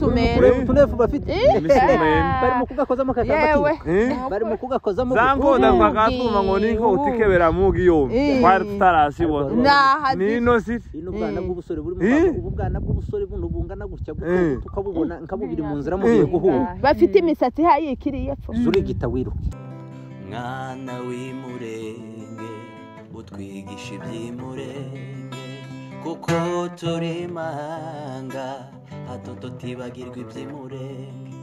n'umusumero tunefu bafite barimo kugakozamo kakamba barimo kugakozamo zangonda twakatuma ngo ninko utikebera mugi yo twari tutarasibona nino siti n'ubwana bw'ubusore buri mu ubwana bw'ubusore buno bungana gutya tukabubona nkabubiri mu nzira mugiye guhura bafite imisatsi hayikiriye pfo zurigita wiruke mwana w'imurenge utwigisha iby'imurenge kuko turi mahanga hato tutibagirwa iby'imurenge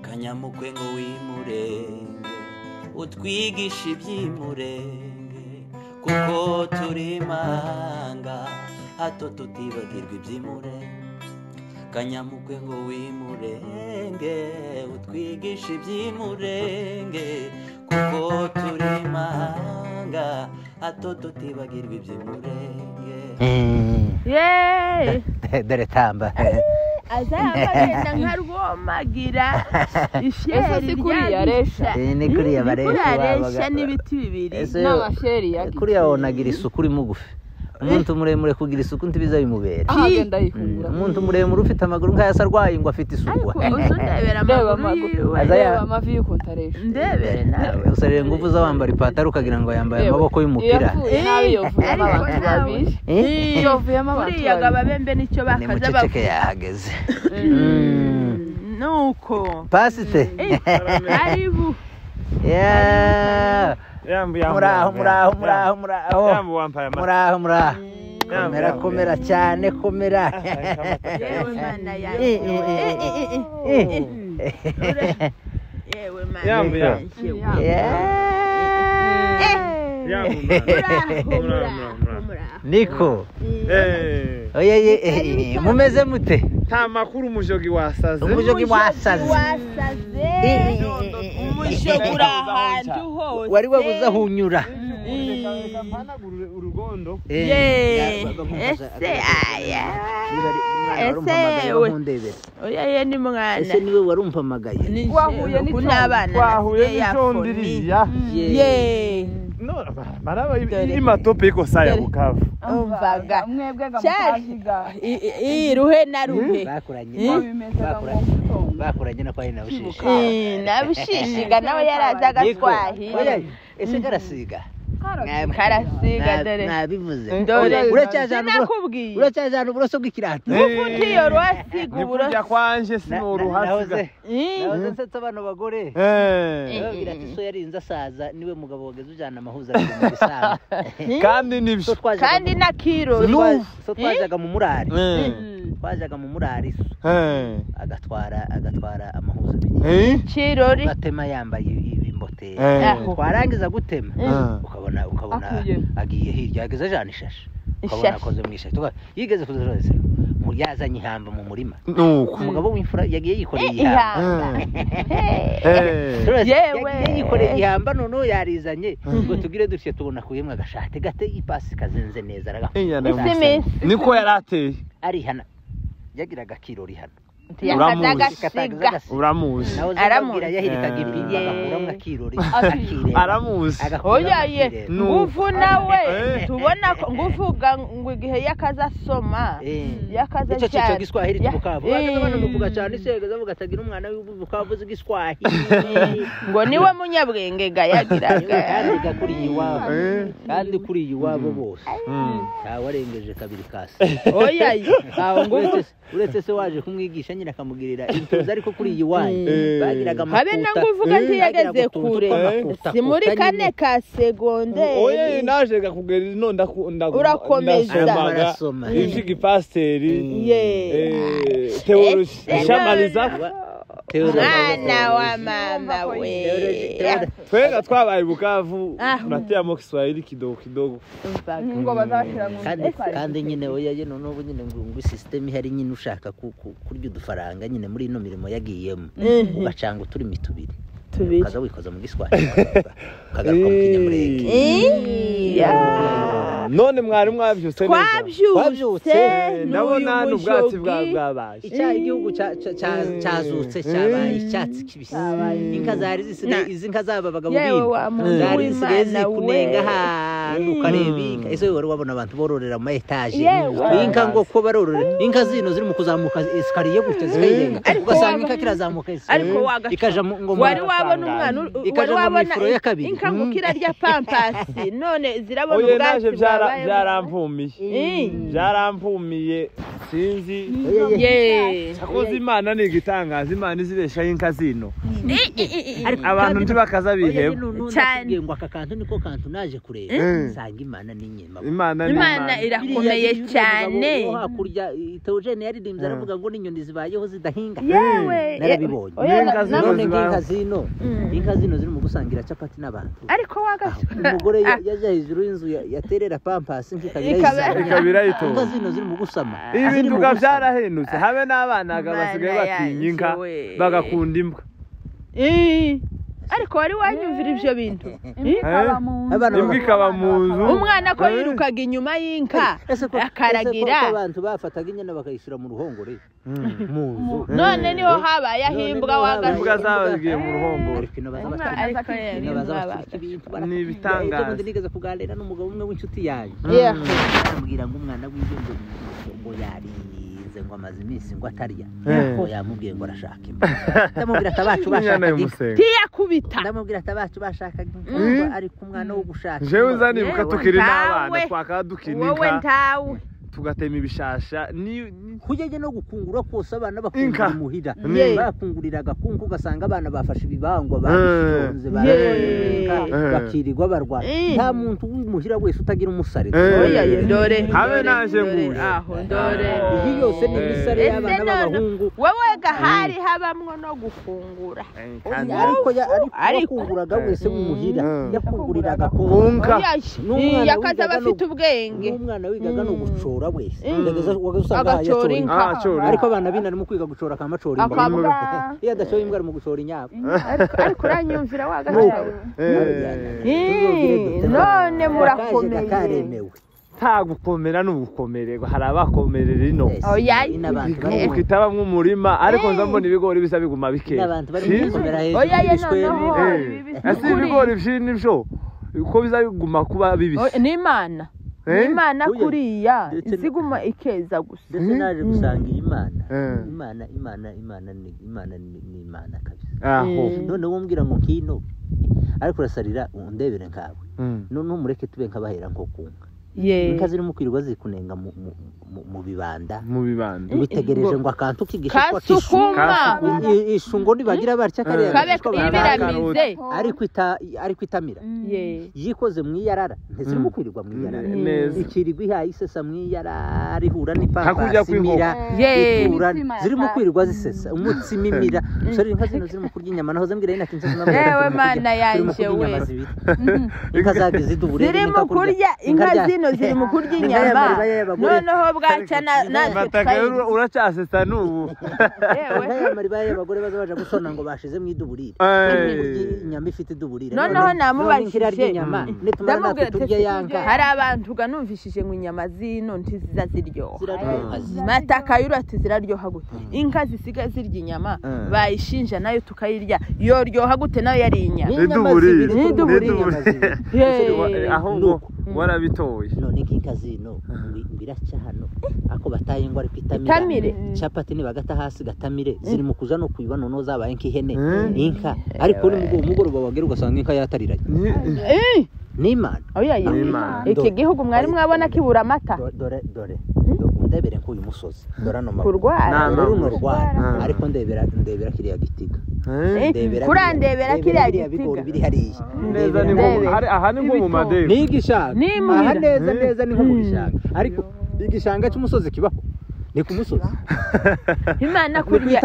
kanyamukwe ngo w'imurenge utwigisha iby'imurenge kuko turi mahanga hato tutibagirwa iby'imurenge kanyamukwe ngo w'imurenge utwigisha iby'imurenge kuko turi mahanga hato tutibagirwa iby'imurenge dore tamba azayagenda nka rwomagira isheri ryaresha ni kuriya baresha n'ibiti bibiri n'amasheri yagiye kuriya wonagira isuku uri mugufi umuntu muremure kugira isuku ntibiza bimubera umuntu muremure ufite amaguru nk'ayasa arwaye ngo afite isuku uzundebera amaguru azaya amavi yukuntaresha ndebere nawe usarire nguvu za wambara ipataro ukagira ngo yambaye amaboko y'umupira yovuyemo abantu babiri yovuyemo abantu uriyaga babembe nicyo bakaza muceceke yahageze nuko pasite aribu muraho komera cyane komera yewe mana niko mumeze mute nta makuru umujogi wasaze umujogi wasaze umujogi uri ahantu hose wari wabuze aho unyura urugondo ese oya ni mwana ese niwe warumpamagaye wahuye n'ishondiriya maraba imatope iko saya bukavu umvaga ruhe na ruhe bakuranye na kwari nabushishi nabushishiga nawe yarazaga twahi ese karasiga karasiga dore nabivuze ndore uracyajana uburoso bw'ikirato ufutiyo rwasiga uburoso kujya kwanje sinuruhasiga nahoze nsetsa abana bagore babwira ati so yarinze asaza niwe mugabo wageze ujana amahuza mu bisanga kandi nibyo kandi na kiro so twajaga mu murari twajaga mu murari agatwara amahuza abiri kirori batema yambaye ibimbote twarangiza gutema ukabona agiye hirya yageze ajana ishashe ukabona akoze mu ishashi yigeze kuzerose yazanye ihamba mu murima umugabo w'imfura yagiye yikoreye ihamba yagiye yikoreye ihamba noneho yarizanye ngo tugire dutye tubona kuyemwe agashate gate ipasi kazenze neza niko yarateye ari hana yagiraga kirori hano uramuzi aramubwira yahirikaga impinga agakuramo akirori aramuzi oyaye ngufu nawe tubona nguvuga ngo igihe yakazasoma yakaza cyane icyo giswahili tubukavu abantu nuvuga cyane isege zavuga atagira umwana w'ubukavu z'igiswahili ngo niwe munyabwenge gayagiraga kandi kuri iwabo bose warengeje kabiri kasi oyaye uretse se waje kumwigisha nyine akamugirira intuza ariko kuri iyi wanyu bagiraga amakuta habe nanguvuga nti yageze kure si muri kane ka segonde oye naje gakugera ino urakomeza ivigi pasteri teoloji shamaliza mwana wa mama we twega twabaye Bukavu nateyamo Kiswahili kidogo ngo bazashira mu kandi nyine oya yeno n'ubu nyine ngo system ihari nyine ushaka kurya udufaranga nyine muri ino mirimo yagiyemo ugacanga uturi mitubiri kaza wikoza mu Giswahili kagaruka mu Kinyamurenge none mwari mwabyutse twabyutse ndabona n'ubwatsi bwabaye icyaha igihugu cyazutse cyabaye icyatsi kibisi inka zari zisigaye izi nka zababaga mu bindi zari zisigaye zikunenga ahantu ukareba inka ese wari wabona abantu bororera mu etaje inka ngo ko barorera inka zino ziri mu kuzamuka esikariye gutya zikayenga ugasanga inka kirazamuka ariko ikaja ngo wari wabona umwana wari wabona inka ngo kirarya pampasi none zirabona ubwatsi byarampumiye sinzi sakoze Imana ni igitangaza Imana izibesha inka zino abantu ntibakaza biheba cyane ngo aka kantu niko kantu naje kureba sanga Imana ni nyema Imana irakomeye cyane hakurya Theogene yaririmbye aravuga ngo n'inyoni zibayeho zidahinga yewe narabibonye inka zino ziri mu gusangira capati n'abantu ariko umugore yaje hejuru y'inzu yaterera pampasi ikabira ito inka zino ziri mu gusama ibintu byarahendutse habe n'abana basigaye batinya inka bagakunda imbwa ariko wari wanyumvira ibyo bintu imbwa ikaba mu nzu umwana ko yirukaga inyuma y'inka akaragira abantu bafataga inyana bakayishyira mu ruhongore mu nzu none niho habaye ahimbwa wagaje imbwa zabagiye mu ruhongore ni ibitangaza nigeze kuganira n'umugabo umwe w'inshuti yanjye ambwira ngo umwana w'ibyo ngo yarize ngo amaze iminsi ngo atarya ko yamubwiye ngo arashaka imbwa ndamubwira atabacu bashaka tiyakubita ndamubwira atabacu bashaka imbwa ariko umwana wo gushaka jewe uzanibuka tukiri n'abana twakadukina wowe ntawe tugatema ibishasha kujyaje no gukungura kose abana bakungura muhira bakungurira gakungu ugasanga abana bafashe ibibangwa babijonze bakirirwa barwa nta muntu w'imuhira wese utagira umusare ndore habe naje nguri aho ndore iyi yose ni misare y'abana b'abahungu wowe gahari habamwo no gufungura ariko yakunguraga wese w'imuhira yakunguriraga kunga yakaza bafite ubwenge umwana wigaga no gucora wese agacora inka ariko abana binari mu kwiga gucora kamacora imbwa iyo adashoye imbwa ari mu gucora inyabo ariko uranyumvira wagacawe none murakomeye nta gukomera n'ugukomererwa hari abakomerera ino ukitaba nk'umurima ariko nza mbona ibigori bisa biguma bikera ese ibigori nibyo uko biza biguma kuba bibisi n'Imana Imana kuriya iziguma ikeza gusa ndetse naje gusanga Imana ni Imana kabisa none wombwira ngo kino ariko urasarira undebere nkawe none umureke tube nkabahera nko kunga inka ziri mu kwirirwa zikunenga mu bibanda bitegereje ngo akantu kigishwa ishungo nibagira barya kariya ariko itamira yikoze mu iyarara ntiziri mu kwirirwa mu iyarara ikirirwa ihaye isesa mu iyarara ihura n'ipapasi imira ziri mu kwirirwa zisesa umutsima imira usari inka zino ziri mu kurya inyama naho zambwira ina kinse yewe mana yanje we inka zagize idubure ziri mu kurya inka zino ziri mu kurya inyama noneho bwaca natwe uracyasesa n'ubu yewe mariba y'abagore baza baje gusona ngo bashize mu iduburire inyama ifite iduburire noneho namubashije inyama nitumara natwe turya yanka hari abantu ganumvishije ngo inyama zino ntiziza ziryoha mataka yurati ziraryoha gute inka zisiga zirya inyama bayishinja nayo tukayirya yoryoha gute nayo yari inyama iduburire aho warabitoye none inka zino biraca hano ako bataye ngo ari kwitamire capati nibagata hasi gatamire ziri mu kuja no kuiba nono zabaye nk'ihene inka ariko ni mugoroba wagera ugasanga inka yatariranye n'Imana iki gihugu mwari mwabona kibura amata dore ndebere ko uyu musozi dorano kurwara runo rwara ariko ndebera kiriya gitiga kurandebera kiriya gitiga biri hariya neza ni aha ni nko mu madeni n'igishanga aha neza ni nko mu gishanga ariko igishanga cy'umusozi kibaho ni ku musozi Imana kuriya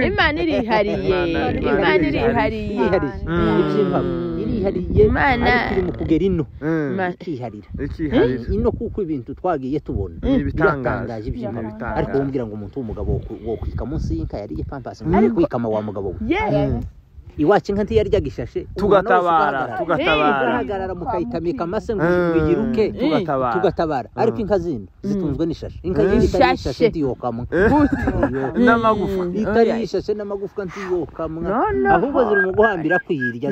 Imana irihariye Imana ari mu kugera ino ikiharira ino kuko ibintu twagiye tubona bitangaje ariko wombwira ngo umuntu w'umugabo wo kwika munsi y'inka yariye pampasi ngo kwikama wa mugabo iwacu inka ntiyaryaga ishashe tugatabara tugahagarara mukayitamika amase ngo yiruke tugatabara ariko inka zindi zitunzwe n'ishashe inka yindi ishashe ndiyokamwe n'amagufwa itari ishashe n'amagufwa ndiyokamwe ahubwo ziri mu guhambira kwirya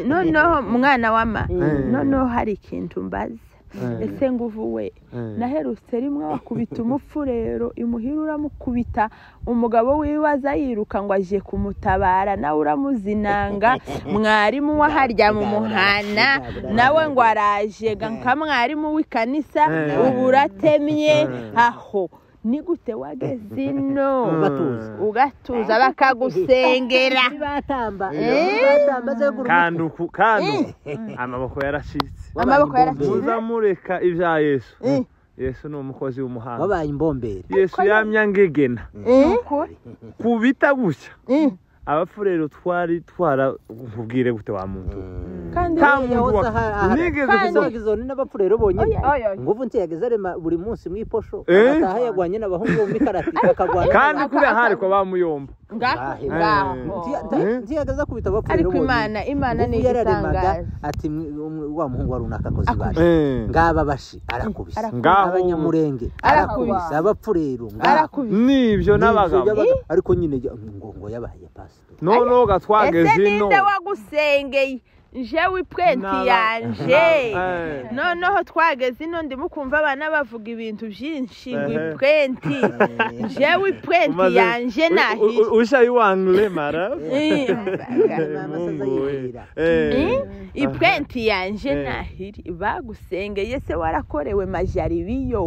noneho mwana wama noneho hari ikintu mbaza ese nguvu we naherutse rimwe wakubita umufurero imuhira uramukubita umugabo wibaza yiruka ngo aje kumutabara nawe uramuzinanga mwarimu waharya mu muhana nawe ngo araje nka mwarimu w'ikanisa ubu uratemye aho ni gute wageze ino ugatuza bakagusengera kandi amaboko yarashitse muzamureka ibya Yesu Yesu ni umukozi w'umuhanga wabaye imbombere Yesu yamya ngegena kubita gutya abafurero twara nkubwire gute wa muntu kandi nigeze kuzagizo n'abafurero bonyine nguvu ntiyageze arema buri munsi mwiposho ataha yagwanye n'abahungu mu mikarati akagwana kandi kuri hari ko bamuyomba ntiyageze kubita abafurero bonyine ariko imana ni igitangaza ati wa muhungu wari unakakoze baje ngaba bashi arakubise abanyamurenge arakubise abafurero nibyo n'abagabo ariko nyine ngo yabaye pastor no gatwageze ino ninde wagusengeye jewe ipwenti yanje noneho twageze ino ndimo kumva abana bavuga ibintu byinshi ngo ipwenti jewe ipwenti yanje nahiri usha yiwangle mara ipwenti yanje nahiri bagusengeye se warakorewe majaribiyo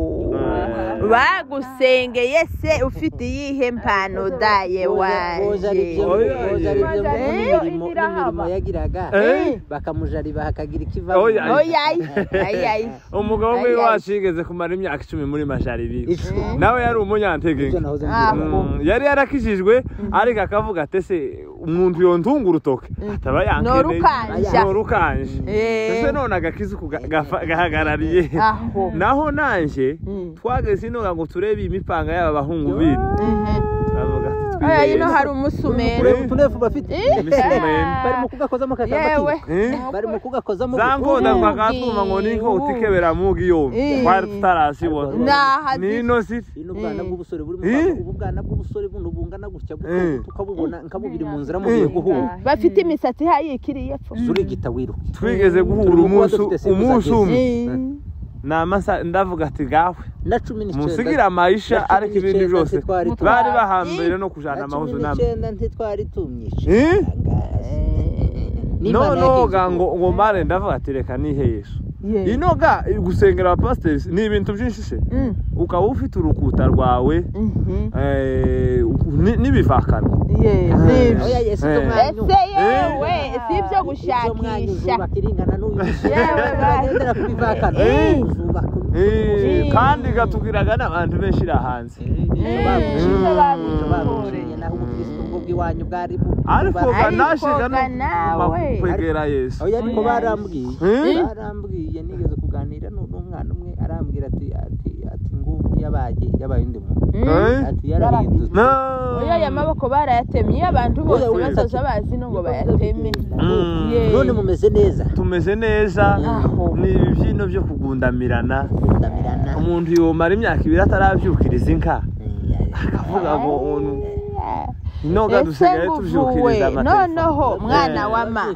bagusengeye se ufite yihe mpano daye wanje imirimo yagiraga bakamujariba hakagira ikiva oyayi umugabo we washigeze kumara imyaka 10 muri majaribi nawe yari umunyantege yari yarakijijwe ariko akavuga atese umuntu yontunga urutoke ataba yankeneye norukanje ese none agakiza gahagarariye naho nanje twageze ino ngo turebe imipanga y'aba bahungu biri ino hari umusumero tunefu bafite bari mu kugakozamo kakamba bari mu kugakozamo zankonda twakatuma ngo niko utikebera mugi yombi twari tutarasibona nino siti ino bwana bw'ubusore buri mu bwana bw'ubusore buno bungana gutya tukabubona nkabubiri mu nzira mu guhura bafite imisatsi hayikiriye pfo zuri gitawiruka twigeze guhura umunsi umwe namasa ndavuga ati gawe na 19 musigira amayisha ariko ibindi byose bari bahambere no kujana amahuzo namwe ntitwari tumyishe no ngo mare ndavuga ati reka nihe Yesu inoga gusengera abapastors ni ibintu byinshi se ukaba ufite urukuta rwawe n'ibivakana oya Yesu yewe sibyo gushakisha bakiringana yewe bagendera kubivakana kandi gatubwiraga n'abantu benshi hanze ariko ganashiga no kwegera Yesu oya ariko barambwiye nigeze kuganira n'umwana umwe arambwira ati ngubu yabaye ndi muntu ati yarahindutse oya yamaboko barayatemye abantu bose basaza bazi no ngo bayateme none mumeze neza tumeze neza ni ibyino byo kugundamirana umuntu yomara imyaka 2 ataravyukiriza inka akavuga ngo inoga dusigaye tuvyukiriza amateka noneho mwana wama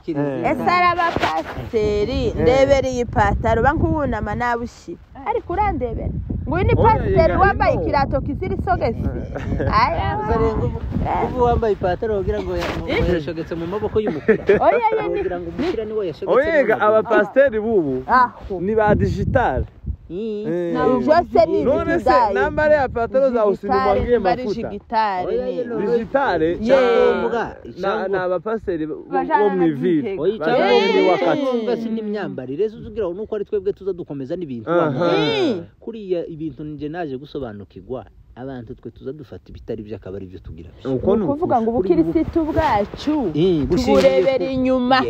ese arabapasteri ndebereye ipataro bankubunama nabushi ariko urandebera ngo ni pasteri wambaye ikirato kiziri sogesi aya ubu wambaye ipataro ugira ngo yashogetse mu maboko y'umukura oya ugira ngo umukira ni we yashogetse oyega abapasteri bubu ni ba digital byose ni none se nambare ya pataro za usinumwangiye mafuta digitale na abapasteri bo mwivire oyicyangwa wakati si n'imyambarire uzugira nuko ari twebwe tuza dukomeza n'ibintu kuriya ibintu nje naje gusobanukirwa abantu twe tuza dufata ibitari by'akabari byo tugira uko kuvuga ngo ubukirisitu bwacu tuburebera inyuma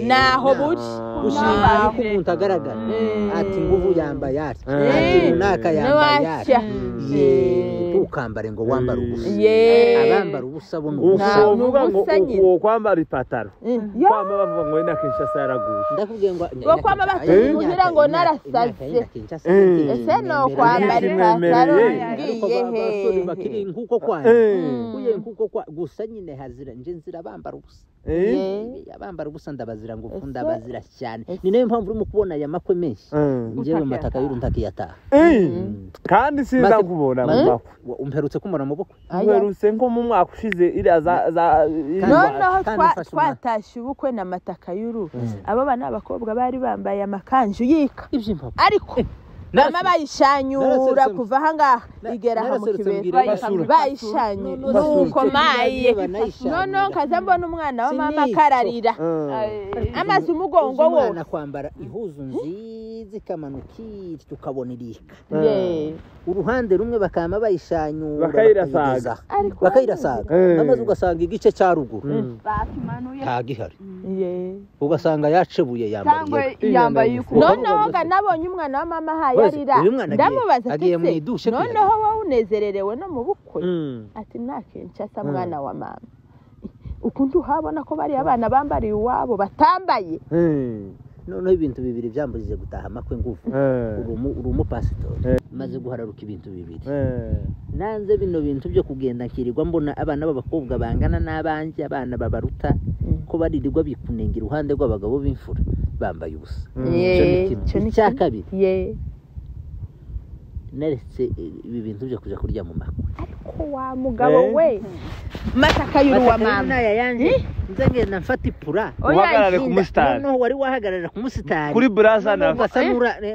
naho buci gushima ko umuntu agaragara ati nguvu yambaye ati runaka yambaye ukambare ngo wambara ubusa abambara ubusa bo uvuga ngo uwo kwambara ipataro kwamba bavuga ngo wenda Kinshasa yaraguye ndakubwiye ngo kwamba bakugira ngo narasaze ese no kwambara ipataro ngiye bakiri nkuko kwanjye kuye nkuko gusa nyine hazira nje nzira bambara ubusa abambara ubusa ndabazira ngo ndabazira cyane ni nayo mpamvu urimo kubona aya makwe menshi nje mu mataka y'uru ntakiyataha kandi sinza kubona mu makwe umperutse kumura mu bukwe umperutse nko mu mwaka ushize iriya noneho twatashye ubukwe na mataka y'uru abo bana abakobwa bari bambaye amakanju yika ariko mama bayishanyura kuva ahangaha igera aha mu kibero bayishanyura nuko maye noneho kaza mbona umwana wa mama kararira amaze umugongo wo kwambara ihuzu nziza ikamanukira tukabona irika uruhande rumwe bakama bayishanyura bakayirasaga amaze ugasanga igice cya ruguru ntagihari ugasanga yacebuye yambaye noneho nabonye umwana wa mama hayarira ndamubaza ati noneho wowe unezererewe no mu bukwe ati nta Kinshasa mwana wa mama ukundi uhabona ko bari abana bambariye iwabo batambaye noneho ibintu bibiri byambujije gutaha amakwe ngufu uri umupasitori maze guhararuka ibintu bibiri nanze bino bintu byo kugenda nkirirwa mbona abana b'abakobwa bangana n'abanje abana babaruta ko baririrwa bikunenga iruhande rw'abagabo b'imfura bambaye ubusa cyo ni cya kabiri naretse ibi bintu byo kuja kurya mu makwe ariko wa mugabo we mataka y'uru wa mama nze ngenda mfata ipura uhagarare ku musitari noneho wari wahagarara ku musitari kuri burasana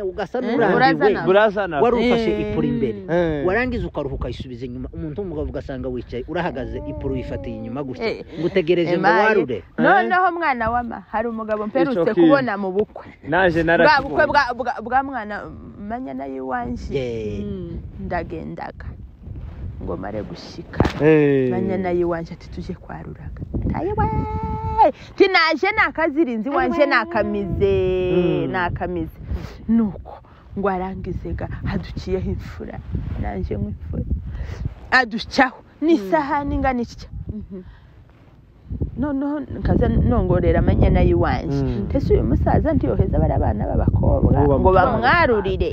ugasanura burasana wari ufashe ipura imbere warangiza ukaruhuka isubiza inyuma umuntu w'umugabo ugasanga wicaye urahagaze ipura uyifatiye inyuma gutya ngutegereje ngo warure noneho mwana wama hari umugabo mperutse kubona mu bukwe naje narakubona bwa mwana manya nayo iwanje ndagendaga ngo mare gushika manya nayo iwanje ati tuje kwaruraga ntaye we tinaje nakazirinzi wanje nakamize nuko ngo arangizega hadukiyeho imfura nanje nk'imfura aducaho n'isahani ingana itya noneho nkaza nongorera amanyana y'iwanje tese uyu musaza ndiyoheza bari abana b'abakobwa ngo bamwarurire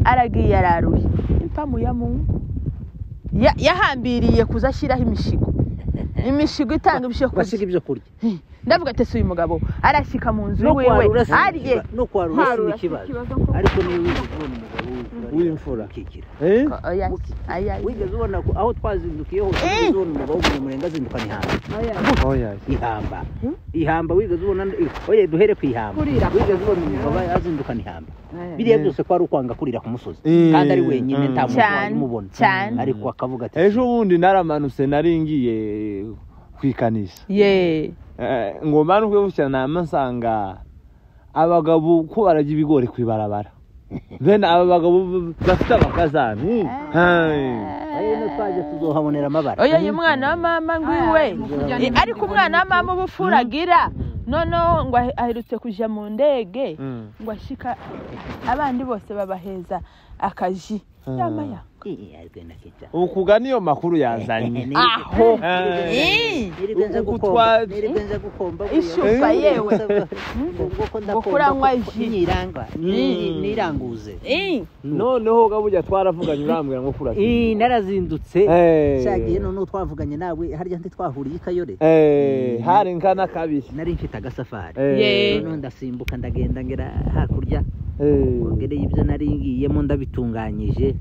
aragiye araruye impamu ya Mungu yahambiriye kuzashyiraho imishigo itanga ibyo kurya ndavuga tese uyu mugabo arashyika mu nzu wiwe arye no kwarura ikibazo ariko ni w'imfura kikira wigeze ubona aho twazindukiye hose uzona umugabo w'umurenga azindukana ihamba wigeze ubona oye duhere ku ihamba wigeze ubona umugabo azindukana ihamba biriya byose ko ari ukwanga kurira ku musozi kandi ari wenyine nta muntu wamubona ariko akavuga ati ejo bundi naramanutse naringiye kwikanisha ngo manuke bucyana amasanga abagabo ko barajya ibigori kwibarabara bene aba bagabo bafite abakazana no twaje tuzohabonera amabara oya uyu mwana wa mama ngwiwe ariko umwana wa mama ubufuragira noneho ngo aherutse kuja mu ndege ngo ashika abandi bose babaheza akaji yamaya ukuga niyo makuru yazanye aho niribenza gukomba ishupa yewe gukuranywa ji niranguze noneho gaburya twaravuganye urambwira ngo kurasa narazindutse cyagiye noneho twavuganye nawe harya ndi twahuriye ikayore hari nkana kabiri nari mfite agasafari noneho ndasimbuka ndagenda ngera hakurya ngereye ibyo nari ngiyemo ndabitunganyije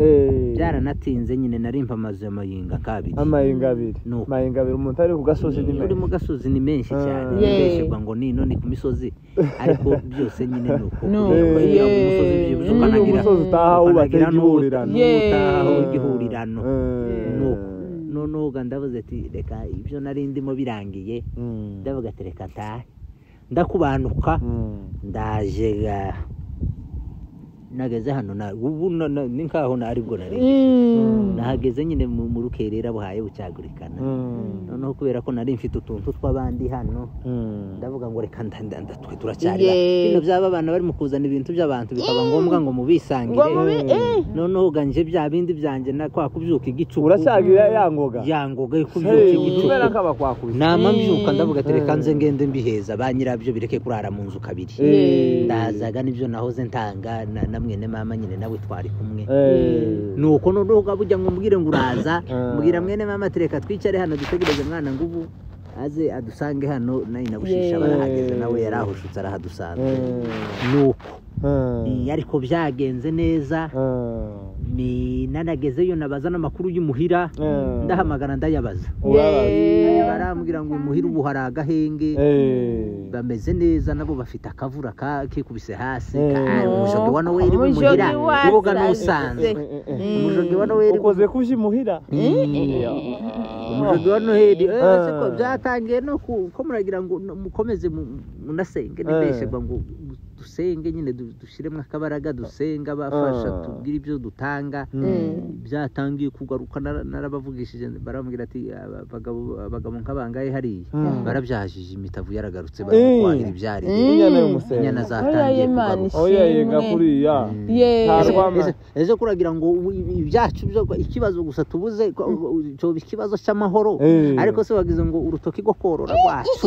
byaranatinze nyine nari mpamaze amayinga kabiri amayinga abiri umuntu ari ku gasozi ni uri mu gasozi ni menshi cyane mbeshegwa ngo nino ni ku misozi ariko byose nyine nuko iyo umusozi byibusha ukanagira utaha ubatse igihurirano nuko ndavuze ati reka ibyo nari ndimo birangiye ndavuga ati reka ntahe ndakubanuka ndaje nageze hano ubu ni nkaho aribwo nari nahageze nyine mu rukerera buhaye bucyagurikana noneho kubera ko nari mfite utuntu tw'abandi hano ndavuga ngo reka twe turacyarira bino byaba abana bari mu kuzana ibintu by'abantu bikaba ngombwa ngo mubisangire noneho ganje bya bindi byanje na kwa kubyuka igicuku uracyagira yangoga yo kubyuka igicuku kaba kwakubise nama mbyuka ndavuga ati reka nze ngende mbiheza ba nyirabyo bireke kurara mu nzu kabiri ndazaga nibyo nahoze ntanga na mwene mama nyine nawe twari kumwe nuko noneho gabujya ngo mbwire ngo uraza mbwira mwene mama ati reka twicare hano dutegereze mwana ngubu aze adusange hano nayi nabushisha barahageze nawe yarahushutse arahadusanze nuko ariko byagenze neza nanagezeyo nabaza n'amakuru y'umuhira ndahamagara ndayabaza barambwira ngo umuhira ubu hari agahenge bameze neza nabo bafite akavura kikubise hasi umujogi wa Noel umuhira uboga n'usanzwe umujogi wa Noel ukoze kushi muhira umujogi wa Noel siko byatangiye no ko muragira ngo mukomeze munasenge nibeshegwa ngo dusenge nyine dushiremwe akabaraga dusenga bafasha tubwira ibyo dutanga byatangiye kugaruka narabavugishije barambwira ati abagabo nk'abangaye hari barabyajije imitavu yaragarutse barakwahira ibyari inyana zatangiye kugaruka yega kuriya ejo kuragira ngo ibyacu ikibazo gusa tubuze cyo ikibazo cy'amahoro ariko se wagize ngo urutoki rwo korora rwacu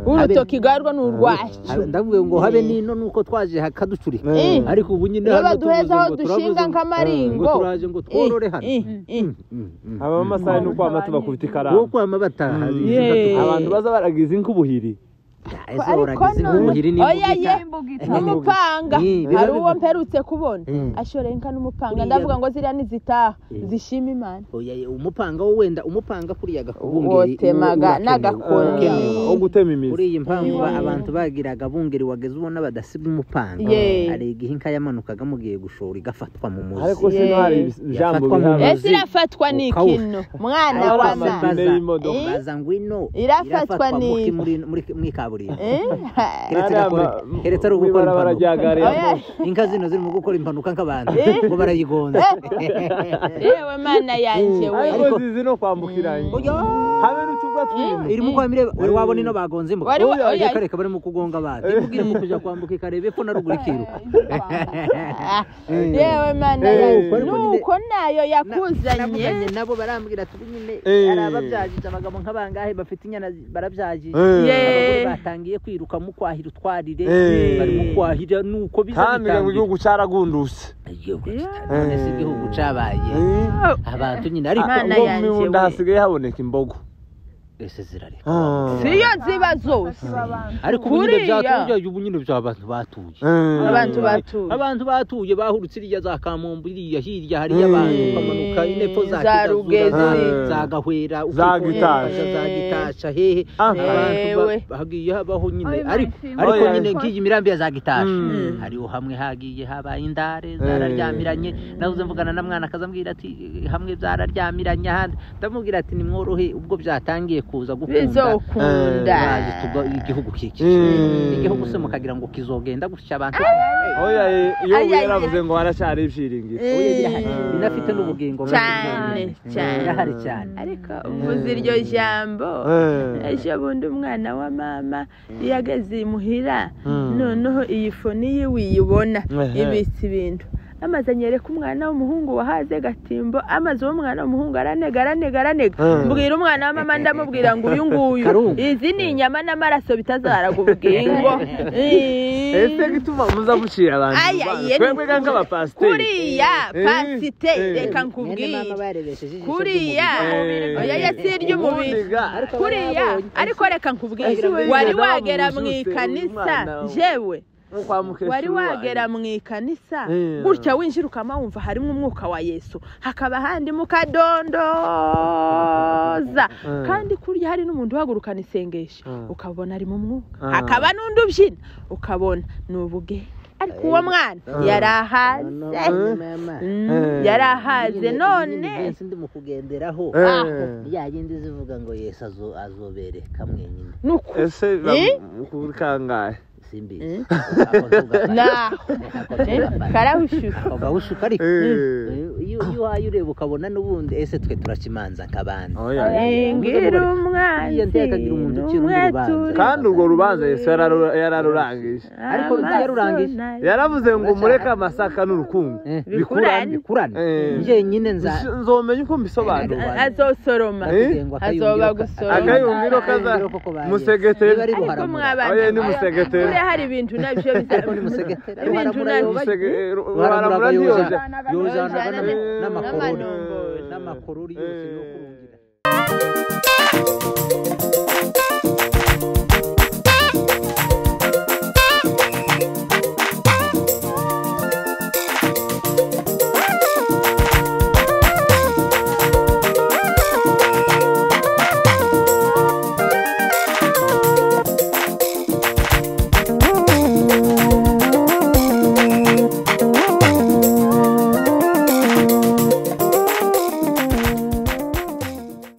urutoki garwa n'urwacu ndavuga ngo habe nino nuko twaje hakaducurika ariko ubu nyine hano duheza aho dushinga nk'amaringo turaje ngo tworore hano aba masaha nuko amatu bakubita ikaramu nuko amabata abantu baza baragize inkubuhiri n'umupanga hari uwo mperutse kubona ashoreye nka n'umupanga ndavuga ngo ziriya nizitaha zishima Imana umupanga wo wenda umupanga kuriya gakubungeri wotemaga n'agakoni wo gutema imizi kuri iyi mpamvu abantu bagiraga bungeri wageze ubona badasiba umupanga hari igihe inka yamanukaga mugiye gushora igafatwa mu muzi ariko se no hari ijambo ese irafatwa n'ikino mwana wa baza ngwino irafatwa muri kaburimbo keretse ari ugukora impanuka inka zino ziri mu gukora impanuka nk'abantu ngo barayigonza yewe mana yanjye we ariko zizi no kwambukiranya habe n'utubwa tw'ibintu iri mu kwamire wari wabona ino bagonze imbuga reka bari mu kugonga abantu imubwire mu kujya kwambuka ikarebe epfo na ruguru ikiruka yewe mana yanjye nuko nayo yakuzanye nabo barambwira ati nyine ari ababyagije abagabo nk'abangahe bafite inyana barabyagije abagore batangiye kwiruka mu kwahira utwarire bari mu kwahira nuko biza bitangiye mu gihugu caragunduse none si igihugu cabaye abantu nyine ariko ngo ndahasigaye haboneka imbogo ese zirareka siyo ziba zose ariko nyine byatuye ubu nyine by'abantu batuye abantu batuye bahurutse iriya za Kamombo iriya hirya hari abantu kamanuka inepfo za Rugezi za Gahwera za Gitasha hehe abantu hagiye habaho nyine ariko nyine nk'iyi mirambi ya za Gitasha hariho hamwe hagiye habaye indare zararyamiranye navuze mvugana na mwana akazambwira ati hamwe zararyamiranye ahandi ndamubwira ati ni mworohe ubwo byatangiye kuza gukunda igihugu kikije igihugu se mukagira ngo kizogenda gutya abantu iyo yaravuze ngo haracyari ibyiringiro binafite n'ubugingo cyane birahari cyane ariko uvuze iryo jambo ejo bundi umwana wa mama yageze imuhira noneho iyi foni ye wiyibona ibitse ibintu amaze anyereka umwana w'umuhungu wahaze gatimbo amaze uwo mwana w'umuhungu aranega mbwira umwana wa mama ndamubwira ngo uyu nguyu izi ni inyama n'amaraso bitazaraga ubugingo ese gituma muza mucira abantu twebwe nk'abapasiteri kuriya pasite reka nkubwire kuriya oya yasirye umubiri kuriya ariko reka nkubwire wari wagera mu ikanisa jewe wari wagera mu ikanisa gutya winjira ukama wumva harimo umwuka wa Yesu hakaba handi mukadondoza kandi kurya hari n'umuntu uhagurukana isengesho ukabona ari mu mwuka hakaba n'undi ubyina ukabona n'ubuge ariko uwo mwana yarahaze none ndi mu kugenderaho yagende zivuga ngo Yesu azobereka mwenyine ese kangahe simbi karahushuka ariko iyo uhaye ureba ukabona n'ubundi ese twe turakimanza nk'abandi ngira umwanzi kandi urwo rubanza Yesu yararurangije ariko yarurangije yaravuze ngo mureke amasaka n'urukungu bikurane njyenyine nzomenya uko mbisobanura azosoroma azoba gusoroma akayungiro kaza musegeteri ariko mwabana ni musegeteri kuri hari ibintu nabyo ariko ni musegeteri ibintu nabyo yozana n'amakorori yose yo kurungira